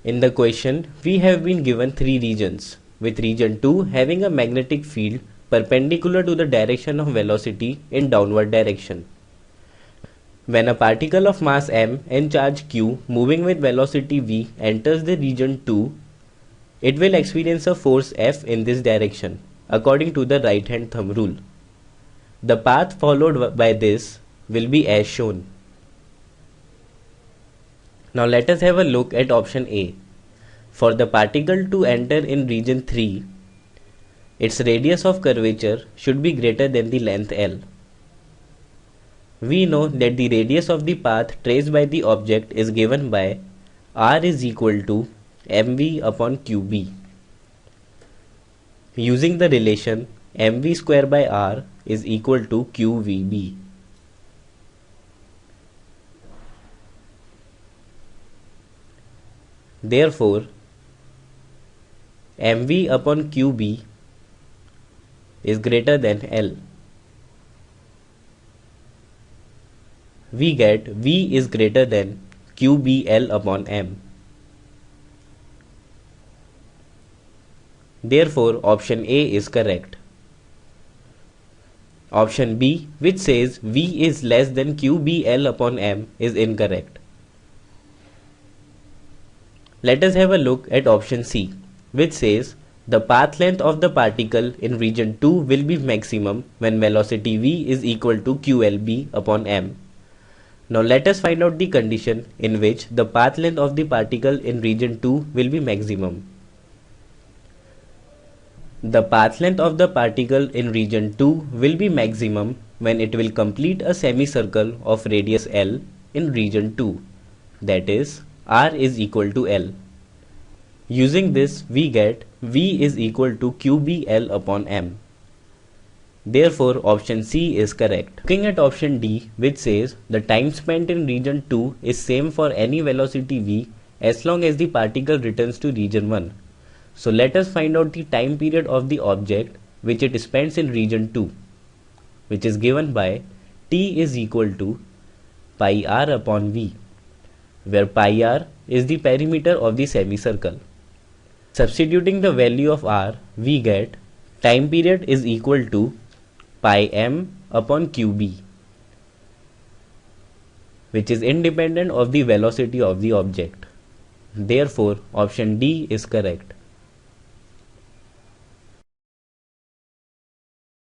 In the question, we have been given three regions, with region 2 having a magnetic field perpendicular to the direction of velocity in downward direction. When a particle of mass m and charge q moving with velocity v enters the region 2, it will experience a force F in this direction, according to the right hand thumb rule. The path followed by this will be as shown. Now let us have a look at option A. For the particle to enter in region 3, its radius of curvature should be greater than the length L. We know that the radius of the path traced by the object is given by r is equal to mv upon qb. Using the relation mv square by r is equal to qvb. Therefore, mv upon qb is greater than L. We get V is greater than QBL upon M. Therefore, option A is correct. Option B, which says V is less than QBL upon M, is incorrect. Let us have a look at option C, which says the path length of the particle in region 2 will be maximum when velocity V is equal to QLB upon M. Now let us find out the condition in which the path length of the particle in region 2 will be maximum. The path length of the particle in region 2 will be maximum when it will complete a semicircle of radius L in region 2, that is r is equal to L. Using this, we get V is equal to QBL upon M. Therefore, option C is correct. Looking at option D, which says the time spent in region 2 is same for any velocity V as long as the particle returns to region 1. So let us find out the time period of the object which it spends in region 2, which is given by T is equal to pi r upon V, where pi r is the perimeter of the semicircle. Substituting the value of r, we get time period is equal to pi m upon qb, which is independent of the velocity of the object. Therefore, option D is correct.